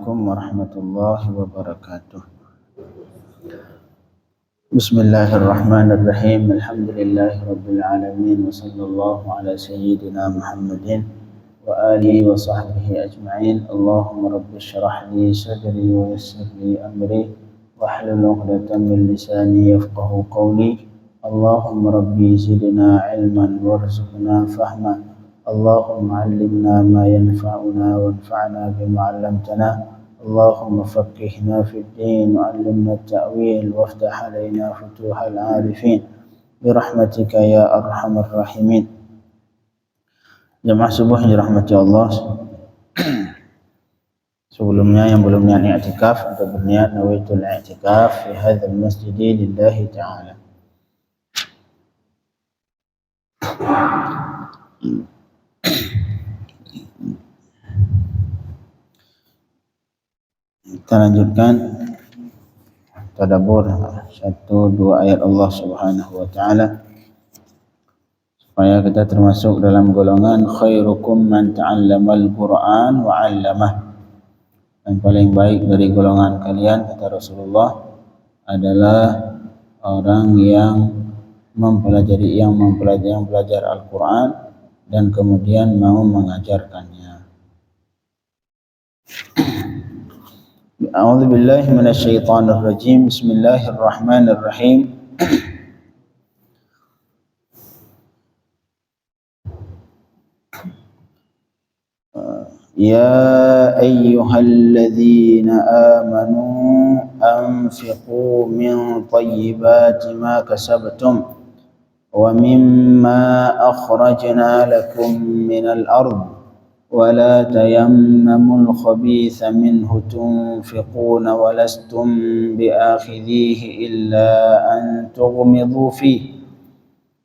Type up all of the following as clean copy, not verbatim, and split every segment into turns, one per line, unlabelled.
Assalamualaikum warahmatullahi wabarakatuh. Bismillahirrahmanirrahim. Alhamdulillahirabbil alamin wa sallallahu ala sayyidina Muhammadin wa alihi wa sahbihi ajma'in. Allahumma rabbi shrah li sadri wa yassir li amri wahlul 'uqdatam min lisani yafqahu qawli. Allahumma rabbi zidna ilman warzuqna fahma. Allahumma 'allimna ma yanfa'una wanfa'na bima 'allamtana. Allahumma faqqihna fid din wa 'allimna at-ta'wil waftah 'alaina futuhal 'arifin birahmatika ya arhamar rahimin. Jamaah subuh yang dirahmati Allah. Sebelumnya yang belum niat i'tikaf untuk berniat nawaitul i'tikaf fi hadzal masjid lillahi ta'ala. Kita lanjutkan tadabbur 1-2 ayat Allah Subhanahu wa taala supaya kita termasuk dalam golongan khairukum man ta'allamal Qur'an wa 'allamah. Yang paling baik dari golongan kalian, kata Rasulullah, adalah orang yang belajar Al-Qur'an dan kemudian mau mengajarkannya. A'udzu billahi minasyaitonir rajim. Bismillahirrahmanirrahim. Ya ayyuhalladzina amanu anfiqu min thayyibati ma kasabtum wa mimma akhrajna lakum minal ardh ولا تيمموا الخبيث منه تنفقون ولستم بآخذيه إلا أن تغمضوا فيه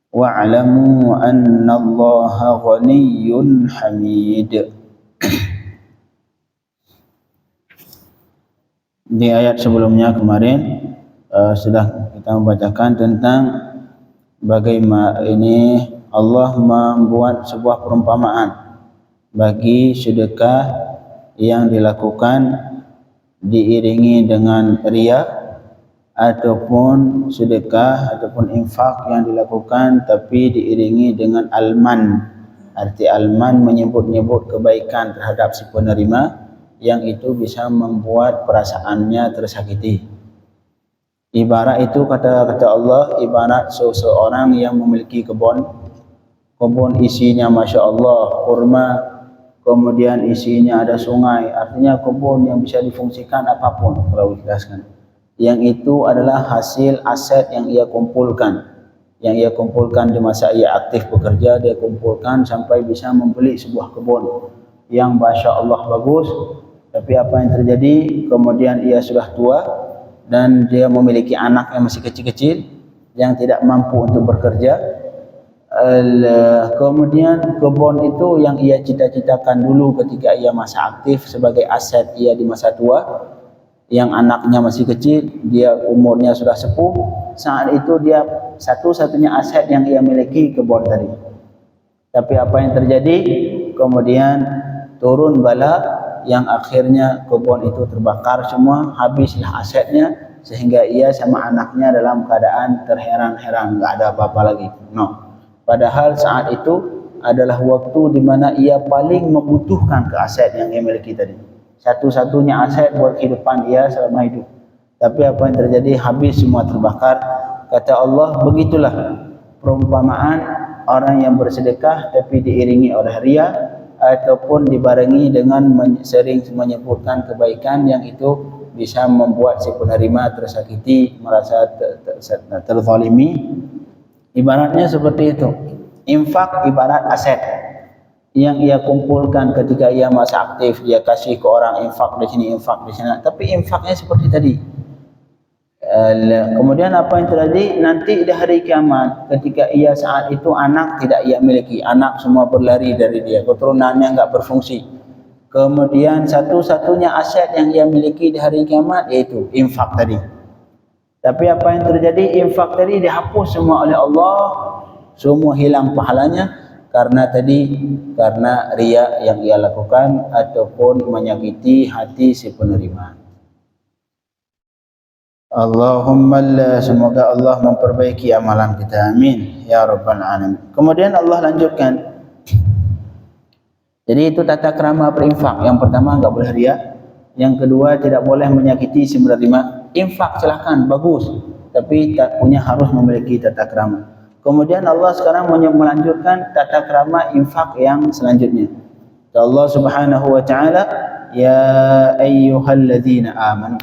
واعلموا أن الله غني حميد. Di ayat sebelumnya kemarin sudah kita membacakan tentang bagaimana ini Allah membuat sebuah perumpamaan bagi sedekah yang dilakukan diiringi dengan riya, ataupun sedekah ataupun infak yang dilakukan tapi diiringi dengan alman. Arti alman menyebut-nyebut kebaikan terhadap si penerima yang itu bisa membuat perasaannya tersakiti. Ibarat itu kata Allah, ibarat seseorang yang memiliki kebun isinya Masya Allah kurma, kemudian isinya ada sungai, artinya kebun yang bisa difungsikan apapun kalau dijelaskan. Yang itu adalah hasil aset yang ia kumpulkan. Yang ia kumpulkan di masa ia aktif bekerja, dia kumpulkan sampai bisa membeli sebuah kebun yang Masya Allah bagus. Tapi apa yang terjadi? Kemudian ia sudah tua dan dia memiliki anak yang masih kecil-kecil yang tidak mampu untuk bekerja. Kemudian kebun itu yang ia cita-citakan dulu ketika ia masa aktif sebagai aset ia di masa tua, yang anaknya masih kecil, dia umurnya sudah sepuh, saat itu dia satu-satunya aset yang ia miliki kebun tadi. Tapi apa yang terjadi? Kemudian turun bala yang akhirnya kebun itu terbakar semua, habislah asetnya, sehingga ia sama anaknya dalam keadaan terheran-heran, nggak ada apa-apa lagi. Padahal saat itu adalah waktu di mana ia paling membutuhkan ke aset yang ia miliki tadi. Satu-satunya aset buat kehidupan ia selama hidup. Tapi apa yang terjadi? Habis semua terbakar. Kata Allah, begitulah perumpamaan orang yang bersedekah tapi diiringi oleh riya ataupun dibarengi dengan sering menyebutkan kebaikan yang itu bisa membuat si penerima tersakiti, merasa terzalimi. Ibaratnya seperti itu. Infak ibarat aset yang ia kumpulkan ketika ia masa aktif, dia kasih ke orang, infak di sini, infak di sana. Tapi infaknya seperti tadi. Kemudian apa yang terjadi? Nanti di hari kiamat, ketika ia saat itu anak tidak ia miliki, anak semua berlari dari dia, keturunannya enggak berfungsi. Kemudian satu-satunya aset yang ia miliki di hari kiamat yaitu infak tadi. Tapi apa yang terjadi? Infak tadi dihapus semua oleh Allah, semua hilang pahalanya. karena riya yang ia lakukan ataupun menyakiti hati si penerima. Allahumma semoga Allah memperbaiki amalan kita, amin ya rabbal alamin. Kemudian Allah lanjutkan, jadi itu tata krama berinfak. Yang pertama enggak boleh riya, yang kedua tidak boleh menyakiti si penerima. Infak silahkan, bagus, tapi tak punya harus memiliki tata krama. Kemudian Allah sekarang melanjutkan tata krama infak yang selanjutnya. Allah Subhanahu wa taala, ya ayyuhalladzina amanu,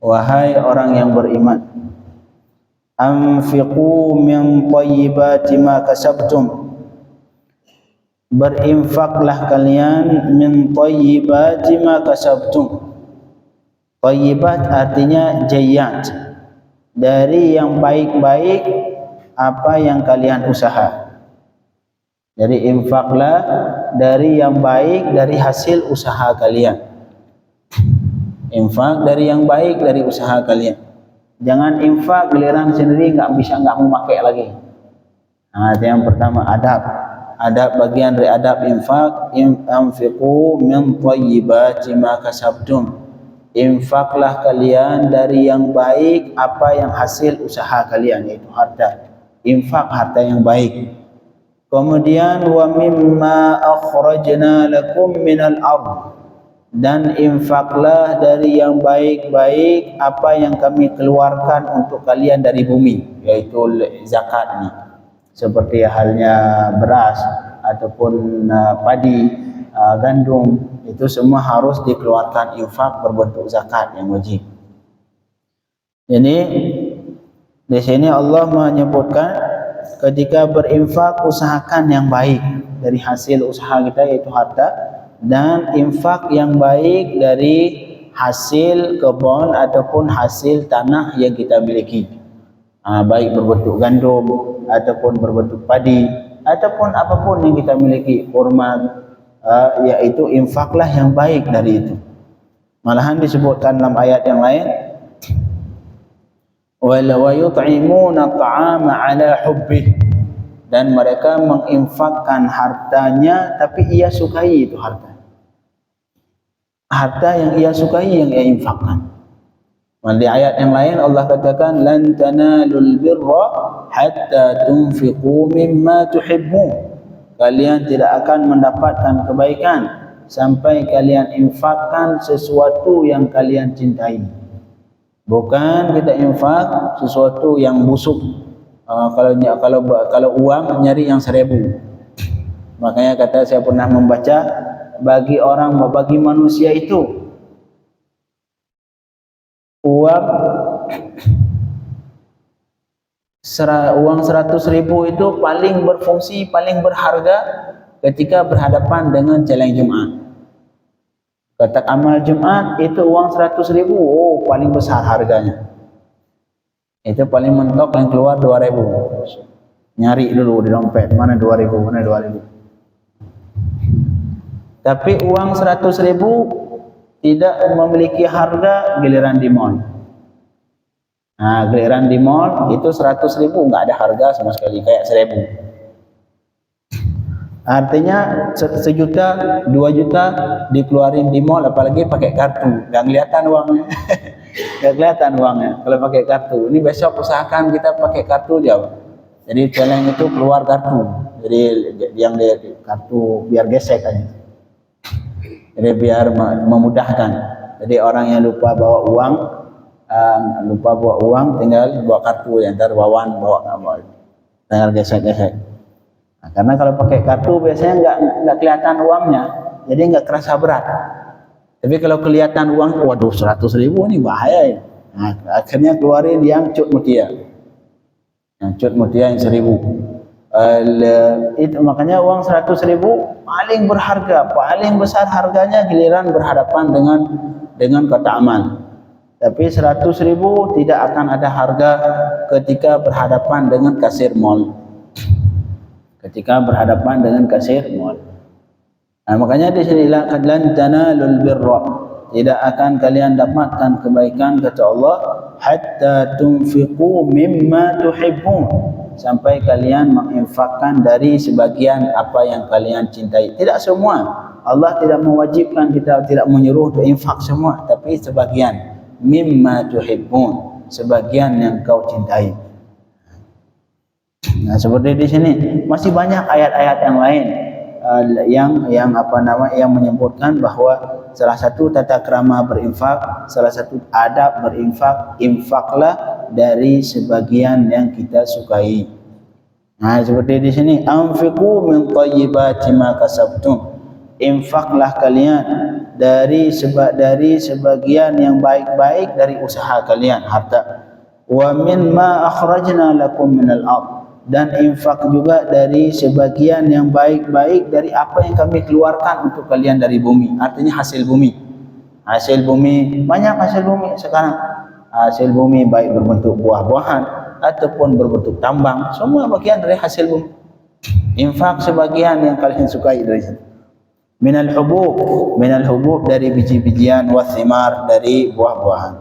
wahai orang yang beriman, anfiqu min thayyibati ma kasabtum, berinfaklah kalian min thayyibati ma kasabtum. Thayyibat artinya jayyat, dari yang baik-baik apa yang kalian usaha. Jadi infaklah dari yang baik dari hasil usaha kalian. Infak dari yang baik dari usaha kalian. Jangan infak giliran sendiri enggak mau pakai lagi. Nah, itu yang pertama, adab bagian dari adab infak, anfiqu min thayyibati ma kasabtum. Infaklah kalian dari yang baik apa yang hasil usaha kalian, yaitu harta. Infak harta yang baik. Kemudian wa mimma akhrajna lakum minal ardh, dan infaklah dari yang baik-baik apa yang kami keluarkan untuk kalian dari bumi, yaitu zakat ini. Seperti halnya beras ataupun padi, gandum, itu semua harus dikeluarkan infak berbentuk zakat yang wajib. Jadi di sini Allah menyebutkan ketika berinfak usahakan yang baik dari hasil usaha kita, yaitu harta, dan infak yang baik dari hasil kebun ataupun hasil tanah yang kita miliki, baik berbentuk gandum ataupun berbentuk padi ataupun apapun yang kita miliki, kurma, yaitu infaklah yang baik dari itu. Malahan disebutkan dalam ayat yang lain, wa yut'imuna at'ama ala hubbih, dan mereka menginfakkan hartanya tapi ia sukai itu harta yang ia sukai yang ia infakkan. Di ayat yang lain Allah katakan, lan tanalul birra hatta tunfiqu mimma tuhibbun, kalian tidak akan mendapatkan kebaikan sampai kalian infakkan sesuatu yang kalian cintai. Bukan kita infak sesuatu yang busuk. Kalau uang nyari yang 1000. Makanya kata saya pernah membaca, bagi manusia itu uang 100.000 itu paling berfungsi, paling berharga ketika berhadapan dengan celeng Jumat. Kotak amal Jumat itu uang 100.000, paling besar harganya. Itu paling mentok yang keluar 2.000. Nyari dulu di dompet, mana 2.000, mana 2.000. Tapi uang 100.000 tidak memiliki harga giliran di mall. Nah, giliran di mall itu 100.000 enggak ada harga sama sekali, kayak 1.000. Artinya 1 juta, 2 juta dikeluarin di mall, apalagi pakai kartu, enggak kelihatan uangnya. Enggak kelihatan uangnya kalau pakai kartu. Ini besok usahakan kita pakai kartu aja. Jadi celeng itu keluar kartu. Jadi yang di kartu biar gesek aja. Jadi biar memudahkan. Jadi orang yang lupa bawa uang tinggal bawa kartu, yang ntar bawa tinggal gesek-gesek. Nah, karena kalau pakai kartu biasanya enggak kelihatan uangnya, jadi enggak kerasa berat. Tapi kalau kelihatan uang, waduh 100.000 ini bahaya ya. Nah, akhirnya keluarin yang cut mutia. Yang cut mutia yang 1.000. Itu makanya uang 100.000 paling berharga, paling besar harganya giliran berhadapan dengan kotak amal. Tapi 100.000 tidak akan ada harga ketika berhadapan dengan kasir mall. Ketika berhadapan dengan kasir mall. Nah, makanya di sini lan tanalul birra, tidak akan kalian dapatkan kebaikan kata Allah hatta tunfiqu mimma tuhibbun, sampai kalian menginfakkan dari sebagian apa yang kalian cintai. Tidak semua. Allah tidak mewajibkan kita, tidak menyuruh untuk infak semua, tapi sebagian. Mimma tuhibbun, sebagian yang kau cintai. Nah, seperti di sini masih banyak ayat-ayat yang lain yang menyebutkan bahwa salah satu tata krama berinfak, salah satu adab berinfak, infaklah dari sebagian yang kita sukai. Nah, seperti di sini, anfiqu min thayyibati ma kasabtum, infaklah kalian dari sebagian yang baik-baik dari usaha kalian, harta. Wa min ma akhrajna lakum minal ardh, dan infak juga dari sebagian yang baik-baik dari apa yang kami keluarkan untuk kalian dari bumi. Artinya hasil bumi. Hasil bumi, banyak hasil bumi sekarang. Hasil bumi baik berbentuk buah-buahan ataupun berbentuk tambang, semua bagian dari hasil bumi. Infak sebagian yang kalian sukai dari situ. Minal hubub dari biji-bijian, wathimar dari buah-buahan.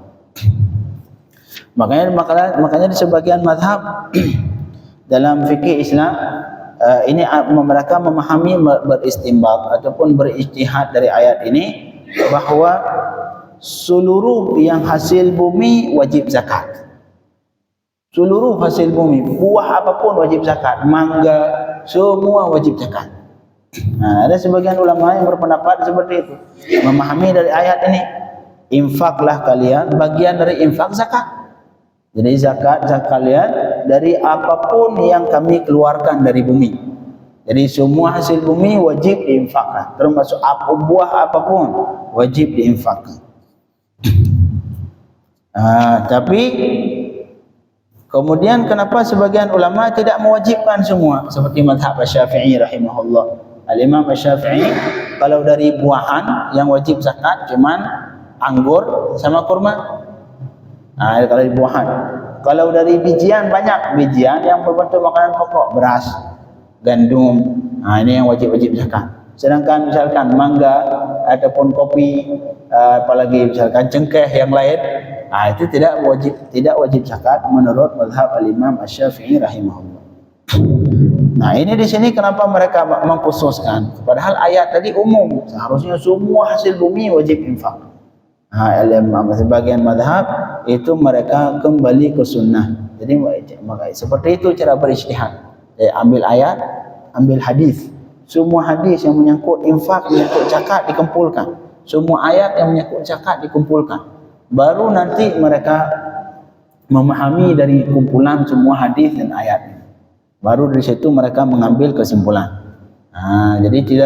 Makanya di sebagian mazhab dalam fikih Islam ini mereka memahami, beristinbat ataupun berijtihad dari ayat ini bahwa seluruh yang hasil bumi wajib zakat. Seluruh hasil bumi, buah apapun wajib zakat, mangga semua wajib zakat. Nah, ada sebagian ulama yang berpendapat seperti itu, memahami dari ayat ini, infaklah kalian bagian dari infak zakat. Jadi zakat kalian dari apapun yang kami keluarkan dari bumi. Jadi semua hasil bumi wajib diinfakkan, termasuk buah apapun wajib diinfakkan. Tapi kemudian kenapa sebagian ulama tidak mewajibkan semua, seperti mazhab Syafi'i rahimahullah. Al-Imam Syafi'i, kalau dari buahan yang wajib zakat cuman anggur sama kurma. Kalau dari buahan. Kalau dari bijian, banyak bijian yang berbentuk makanan pokok, beras, gandum. Ini yang wajib zakat. Sedangkan misalkan mangga ataupun kopi, apalagi misalkan cengkeh yang lain, itu tidak wajib zakat menurut mazhab Al-Imam Asy-Syafi'i rahimahullah. Nah, ini di sini kenapa mereka mengkhususkan, padahal ayat tadi umum, seharusnya semua hasil bumi wajib infak. Sebagian madhab itu mereka kembali ke sunnah. Jadi seperti itu cara berijtihad. Ambil ayat, ambil hadis. Semua hadis yang menyangkut infak, menyangkut zakat dikumpulkan. Semua ayat yang menyangkut zakat dikumpulkan. Baru nanti mereka memahami dari kumpulan semua hadis dan ayat. Baru dari situ mereka mengambil kesimpulan. Jadi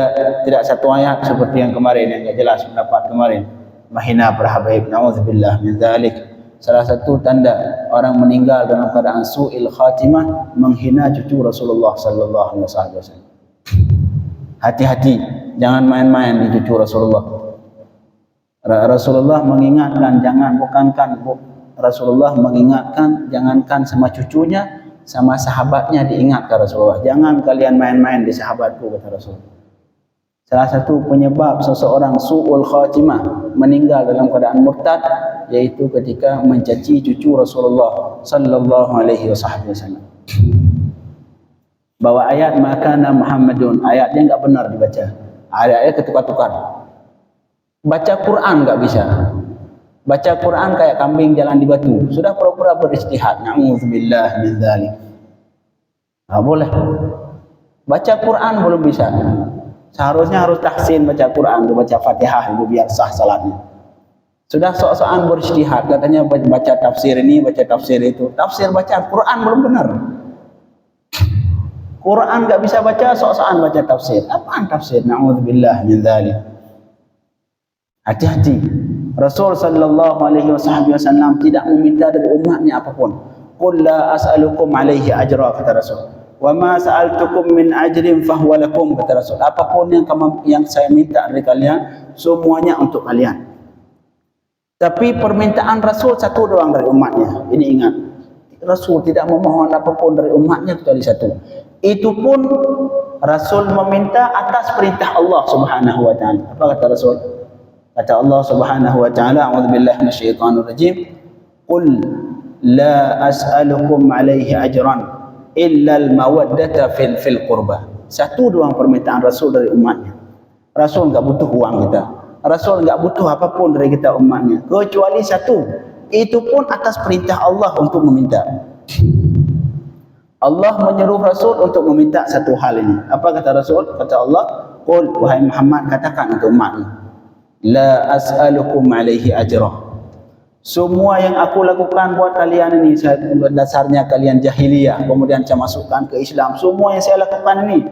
tidak satu ayat seperti yang kemarin, yang tidak jelas pendapat kemarin. Mahina para habaib, na'udzubillah min dzalik. Salah satu tanda orang meninggal dalam keadaan su'il khatimah, menghina cucu Rasulullah sallallahu alaihi wasallam. Hati-hati, jangan main-main di cucu Rasulullah. Rasulullah mengingatkan, Rasulullah mengingatkan, jangankan sama cucunya, sama sahabatnya diingatkan Rasulullah. Jangan kalian main-main di sahabatku, kata Rasulullah. Salah satu penyebab seseorang su'ul khatimah, meninggal dalam keadaan murtad, yaitu ketika mencaci cucu Rasulullah sallallahu alaihi wasallam. Bawa ayat makana Muhammadun, ayatnya enggak benar dibaca. Ayatnya ketukar-tukar. Baca Quran enggak bisa. Baca Quran kayak kambing jalan di batu. Sudah pura-pura berijtihad. Na'udzubillah min dzalik. Enggak boleh. Baca Quran belum bisa. Seharusnya harus tahsin baca Quran, baca Fatihah itu biar sah salatnya. Sudah sok-sokan berijtihad, katanya baca tafsir ini, baca tafsir itu. Tafsir baca Quran belum benar. Quran enggak bisa baca, sok-sokan baca tafsir. Apaan tafsir? Na'udzubillah min dzalik. Hati-hati. Rasul sallallahu alaihi wasallam tidak meminta dari umatnya apapun. Qul la as'alukum alaihi ajra, kata Rasul. Wa ma sa'altukum min ajrin fahuwa lakum, kata Rasul. Apapun yang saya minta dari kalian, semuanya untuk kalian. Tapi permintaan Rasul satu doang dari umatnya. Ini ingat, Rasul tidak memohon apapun dari umatnya kecuali satu. Itu pun Rasul meminta atas perintah Allah Subhanahu wa taala. Apa kata Rasul? Kata Allah Subhanahu wa taala, a'udzubillahi minasyaitonir rajim, qul la as'alukum 'alaihi ajran illa al-mawaddata fil qurba. Satu doang permintaan Rasul dari umatnya. Rasul enggak butuh uang kita. Rasul enggak butuh apapun dari kita umatnya, kecuali satu. Itu pun atas perintah Allah untuk meminta. Allah menyuruh Rasul untuk meminta satu hal ini. Apa kata Rasul? Kata Allah, qul, wahai Muhammad, katakan untuk umatmu, la as'alukum 'alaihi ajrah. Semua yang aku lakukan buat kalian ini, dasarnya kalian jahiliyah, kemudian saya masukkan ke Islam. Semua yang saya lakukan ini,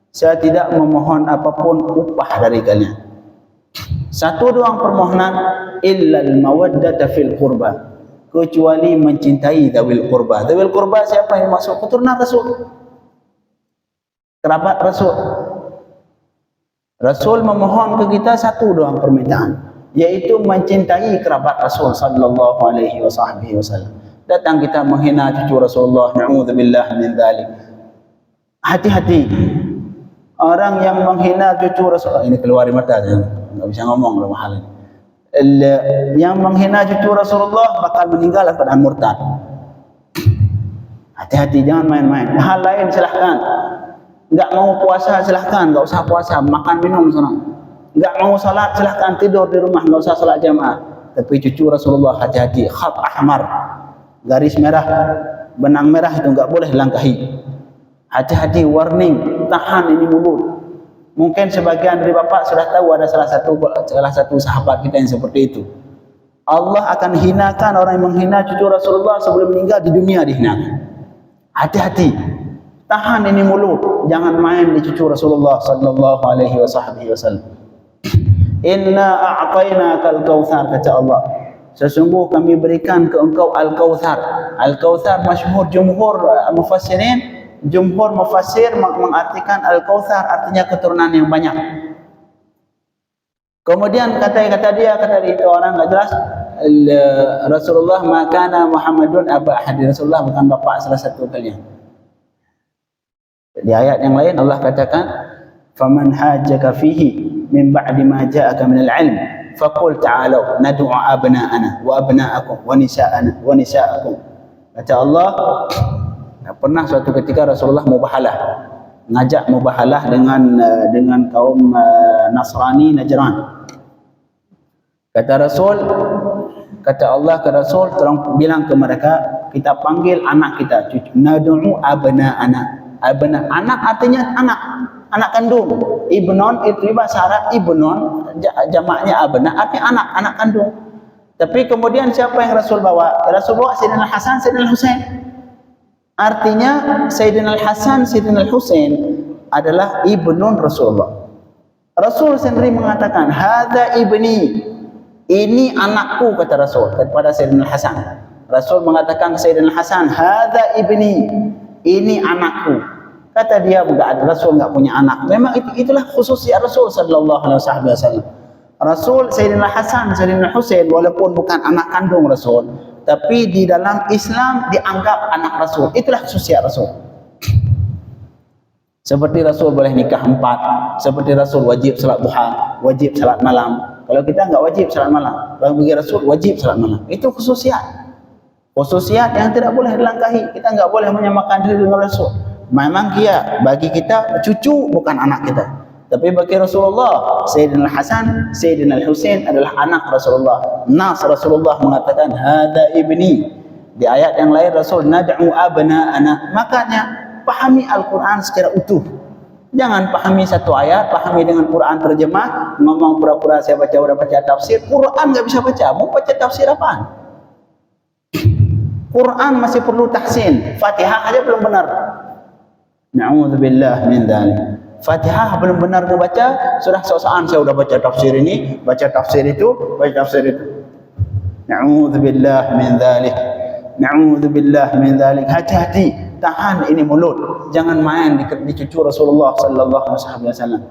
saya tidak memohon apapun upah dari kalian. Satu doang permohonan, illal mawaddata fil qurba, kecuali mencintai dawil qurba. Dawil qurba siapa yang masuk? Keturunan Rasul, kerabat Rasul. Rasul memohon ke kita satu doang permintaan, yaitu mencintai kerabat Rasul sallallahu alaihi wasallam. Datang kita menghina cucu Rasulullah, na'udzubillah min dzalik. Hati-hati orang yang menghina cucu Rasulullah. Ini keluar di mata, enggak bisa ngomong dalam hal ini. Yang menghina cucu Rasulullah bakal meninggal keadaan murtad. Hati-hati, jangan main-main. Hal lain silahkan. Enggak mau puasa silahkan, enggak usah puasa, makan minum senang. Enggak mau salat silahkan, tidur di rumah, enggak usah salat jamaah. Tapi cucu Rasulullah hati-hati, khat ahmar, garis merah, benang merah itu enggak boleh langkahi. Hati-hati, warning, tahan ini mulut. Mungkin sebagian dari bapak sudah tahu ada salah satu sahabat kita yang seperti itu. Allah akan hinakan orang yang menghina cucu Rasulullah sebelum meninggal di dunia, dihinakan. Hati-hati, tahan ini mulut, jangan main di cucu Rasulullah sallallahu alaihi wasallam. Inna a'tainakal kautsar, kata Allah, sesungguh kami berikan ke engkau al-kautsar. Al-kautsar masyhur jumhur mufassirin. Jumhur mufassir mengartikan al-kautsar artinya keturunan yang banyak. Kemudian kata itu orang enggak jelas. Rasulullah makana Muhammadun aba ahad. Rasulullah bukan bapak salah satu kalian. Di ayat yang lain Allah katakan, faman hajjaka fihi min ba'di ma ja'aka minal ilm faqul ta'alu nad'u abna'ana wa abna'akum wa nisa'ana wa nisa'akum. Kata Allah, pernah suatu ketika Rasulullah mubahalah, ngajak mubahalah dengan kaum Nasrani Najran. Kata Allah ke Rasul, tolong bilang ke mereka, kita panggil anak kita, cucu, nad'u abna'ana. Anak artinya anak kandung. Ibnon itu bahasa Arab, ibnon jamaknya abna, artinya anak kandung. Tapi kemudian siapa yang Rasul bawa? Rasul bawa Sayyidina Hasan, Sayyidina Husain. Artinya Sayyidina Hasan, Sayyidina Husain adalah ibnun Rasulullah. Rasul sendiri mengatakan, hadza ibni, ini anakku, kata Rasul kepada Sayyidina Hasan. Rasul mengatakan Sayyidina Hasan, hadza ibni, ini anakku. Kata dia, Rasul enggak punya anak. Memang itulah khususnya Rasul sallallahu alaihi wasallam. Rasul Sayyidina Hasan, Sayyidina Husain walaupun bukan anak kandung Rasul, tapi di dalam Islam dianggap anak Rasul. Itulah khususnya Rasul. Seperti Rasul boleh nikah 4, seperti Rasul wajib salat duha, wajib salat malam. Kalau kita enggak wajib salat malam, kalau bagi Rasul wajib salat malam. Itu khususiat. Khususiat yang tidak boleh dilangkahi. Kita enggak boleh menyamakan diri dengan Rasul. Memang dia bagi kita cucu bukan anak kita. Tapi bagi Rasulullah, Sayyidina Hasan, Sayyidina Husain adalah anak Rasulullah. Nas Rasulullah mengatakan hada ibni. Di ayat yang lain Rasul nad'u abna'ana. Makanya pahami Al-Quran secara utuh. Jangan pahami satu ayat, pahami dengan Quran terjemah, ngomong pura-pura saya baca, udah baca tafsir. Quran enggak bisa baca, mau baca tafsir apaan? Quran masih perlu tahsin. Fatihah aja belum benar. Na'udzubillah min dzalik. Fatihah belum benar membaca, sudah sok-sokan saya udah baca tafsir ini, baca tafsir itu, baca tafsir itu. Na'udzubillah min dzalik. Na'udzubillah min dzalik. Hati-hati, tahan ini mulut. Jangan main di cucu Rasulullah sallallahu alaihi wasallam.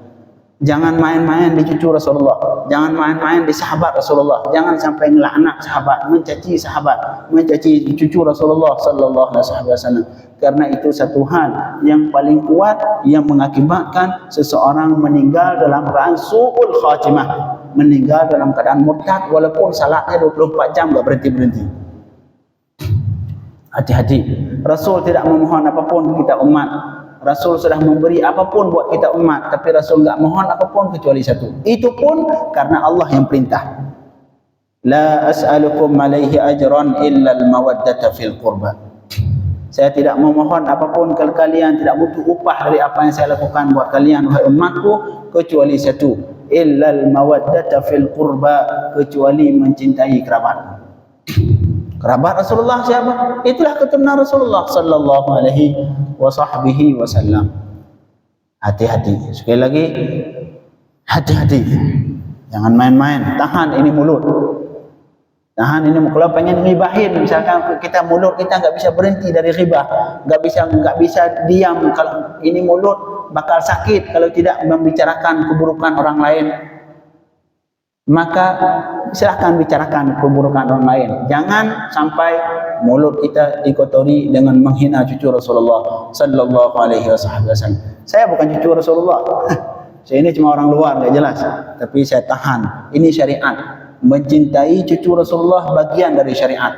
Jangan main-main di cucu Rasulullah. Jangan main-main di sahabat Rasulullah. Jangan sampai ngelaknat sahabat, mencaci sahabat, mencaci cucu Rasulullah sallallahu alaihi wasallam. Karena itu satu hal yang paling kuat yang mengakibatkan seseorang meninggal dalam keadaan su'ul khatimah. meninggal dalam keadaan murtad walaupun salatnya 24 jam enggak berhenti-berhenti. Hati-hati. Rasul tidak memohon apapun kita umat. Rasul sudah memberi apapun buat kita umat, tapi Rasul enggak mohon apapun kecuali satu. Itu pun karena Allah yang perintah. La as'alukum alaihi ajran illa al-mawaddata fil qurba. Saya tidak memohon apapun kalau kalian tidak butuh upah dari apa yang saya lakukan buat kalian wahai umatku kecuali satu, illal mawaddata fil qurba, kecuali mencintai kerabat. Kerabat Rasulullah siapa? Itulah keturunan Rasulullah sallallahu alaihi wasallam. Hati-hati. Sekali lagi, hati-hati. Jangan main-main. Tahan ini mulut. Tahan ini, kalau pengen ngibahin, misalkan kita mulut kita enggak bisa berhenti dari ghibah, enggak bisa diam. Kalau ini mulut bakal sakit kalau tidak membicarakan keburukan orang lain. Maka silahkan bicarakan keburukan orang lain. Jangan sampai mulut kita dikotori dengan menghina cucu Rasulullah sallallahu alaihi wasallam. Saya bukan cucu Rasulullah. Saya ini cuma orang luar enggak jelas, tapi saya tahan. Ini syariat. Mencintai cucu Rasulullah bagian dari syariat.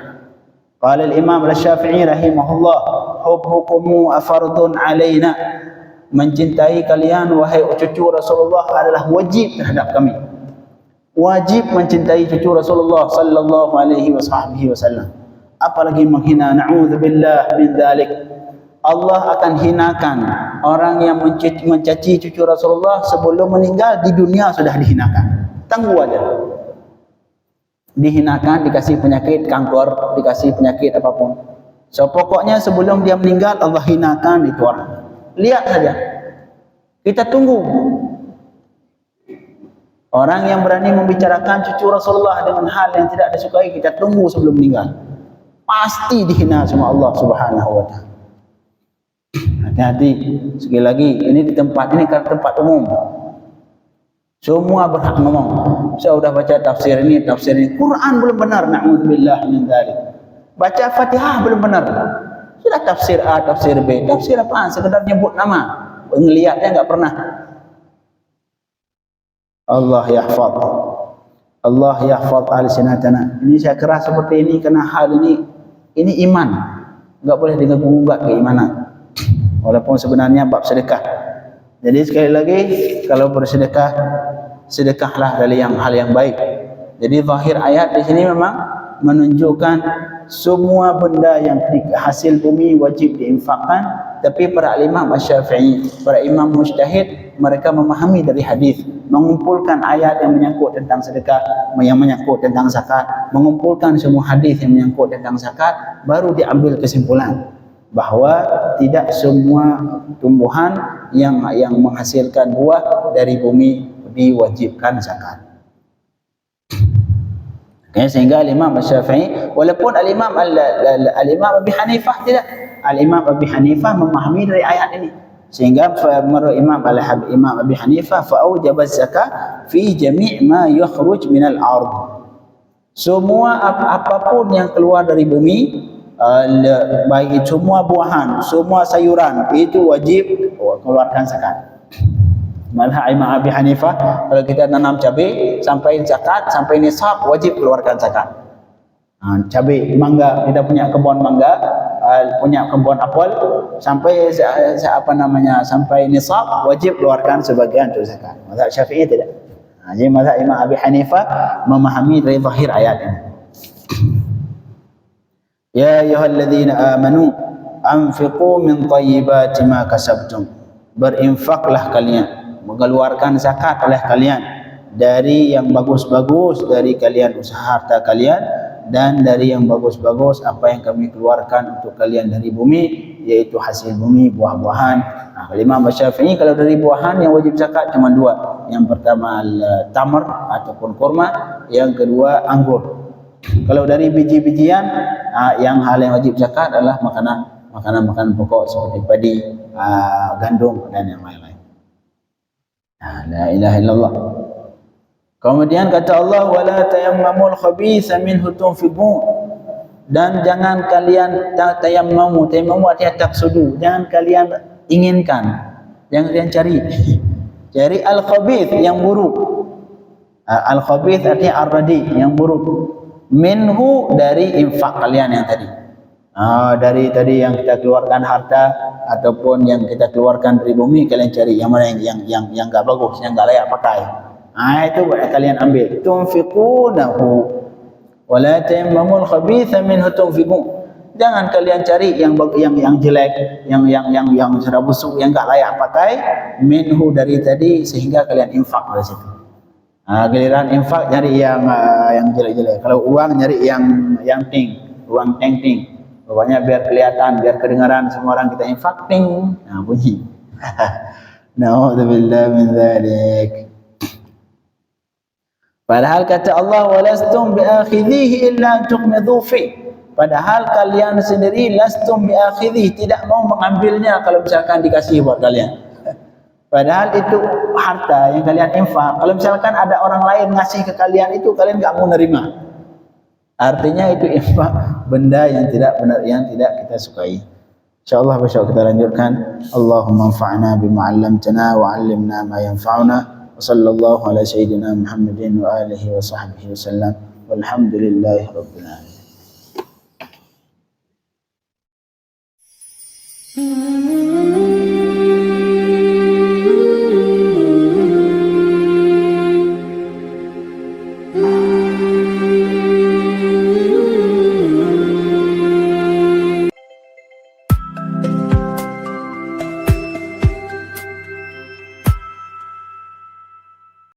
Qala al-Imam Asy-Syafi'i rahimahullah, hubbukum afardun alaina. Mencintai kalian wahai cucu Rasulullah adalah wajib terhadap kami. Wajib mencintai cucu Rasulullah sallallahu alaihi wasallam. Apalagi menghina, na'udzubillah min dzalik. Allah akan hinakan orang yang mencaci cucu Rasulullah sebelum meninggal, di dunia sudah dihinakan. Tunggu aja. Dihinakan, dikasih penyakit kanker, dikasih penyakit apapun. So pokoknya sebelum dia meninggal Allah hinakan itu orang. Lihat saja. Kita tunggu. Orang yang berani membicarakan cucu Rasulullah dengan hal yang tidak disukai, kita tunggu sebelum meninggal. Pasti dihina sama Allah Subhanahu wa taala. Hati-hati. Sekali lagi, ini di tempat ini kan tempat umum. Semua berhak ngomong. Saya sudah baca tafsir ini. Quran belum benar. Na'udzubillah min dzalik. Baca Fatihah belum benar. Sudah tafsir A, tafsir B. Tafsir apaan? Sekedar nyebut nama. Ngelihatnya enggak pernah. Allah yahfaz. Allah yahfaz alsinatana. Ini saya keras seperti ini karena hal ini iman. Enggak boleh diganggu-gugat keimanan. Walaupun sebenarnya bab sedekah. Jadi sekali lagi, kalau bersedekah, sedekahlah dari hal yang baik. Jadi zahir ayat di sini memang menunjukkan semua benda yang hasil bumi wajib diinfakkan. Tapi para imam Asy-Syafi'i, para imam mujtahid, mereka memahami dari hadis, mengumpulkan ayat yang menyangkut tentang sedekah, yang menyangkut tentang zakat, mengumpulkan semua hadis yang menyangkut tentang zakat, baru diambil kesimpulan bahawa tidak semua tumbuhan yang menghasilkan buah dari bumi diwajibkan zakat. Okay, sehingga Imam Asy-Syafi'i, walaupun Al-Imam Abi Hanifah tidak, Al-Imam Abi Hanifah memahami dari ayat ini, sehingga menurut Imam Abi Hanifah fa'awjaba az-zakah fi jami' ma yakhruj min al-ard. Semua apapun yang keluar dari bumi, baik semua buahan, semua sayuran, itu wajib keluarkan zakat. Mazhab Imam Abi Hanifah, kalau kita nanam cabai sampai zakat, sampai nisab, wajib keluarkan zakat. Cabai, mangga, kita punya kebun mangga, punya kebun apel, sampai sampai nisab, wajib keluarkan sebagian untuk zakat. Mazhab Syafi'i tidak. Jadi mazhab Imam Abi Hanifah memahami dari zahir ayat ini. Ya ayyuhalladzina amanu anfiqu min thayyibati ma kasabtum. Berinfaklah kalian, mengeluarkan zakat oleh kalian dari yang bagus-bagus dari kalian usaha harta kalian, dan dari yang bagus-bagus apa yang kami keluarkan untuk kalian dari bumi, yaitu hasil bumi, buah-buahan. Imam Syafi'i kalau dari buahan yang wajib zakat cuma dua. Yang pertama tamar ataupun kurma, yang kedua anggur. Kalau dari biji-bijian, yang hal yang wajib zakat adalah makanan pokok seperti padi, gandum dan yang lain-lain. La ilaha illallah. Kemudian kata Allah, wala tayammamul khabitha minhu tunfiqun. Dan jangan kalian tayammamu artinya taqsudu, jangan kalian inginkan, jangan kalian cari al-khabith yang buruk. Al-khabith artinya ar-radi, yang buruk. Minhu, dari infak kalian yang tadi. Dari tadi yang kita keluarkan harta ataupun yang kita keluarkan dari bumi, kalian cari yang mana yang enggak bagus, yang enggak layak pakai. Itu kalian ambil. Tunfiqunahu wa la tayammamul khabitha minhu tunfiqun. Jangan kalian cari yang jelek, yang sudah busuk, yang enggak layak pakai, minhu, dari tadi, sehingga kalian infak dari situ. Giliran infak nyari yang jelek-jelek. Kalau uang nyari yang ting, uang ting. Pokoknya biar kelihatan, biar kedengaran semua orang kita infak, ting. Bunyi. Na'udzubillah min dzalik. Padahal kata Allah, walastum biakhidhihi illa tuqmidhu fi. Padahal kalian sendiri lastum biakhidhihi, tidak mau mengambilnya kalau misalkan dikasih buat kalian. Padahal itu harta yang kalian infak. Kalau misalkan ada orang lain ngasih ke kalian, itu kalian enggak mau nerima. Artinya itu infak benda yang tidak benar, yang tidak kita sukai. Insyaallah besok kita lanjutkan. Allahumma anfa'na bima 'allamtana wa 'allimna ma yanfa'una. Wa sallallahu ala sayyidina Muhammadin wa alihi wa sahbihi wasallam. Walhamdulillahi rabbil alamin.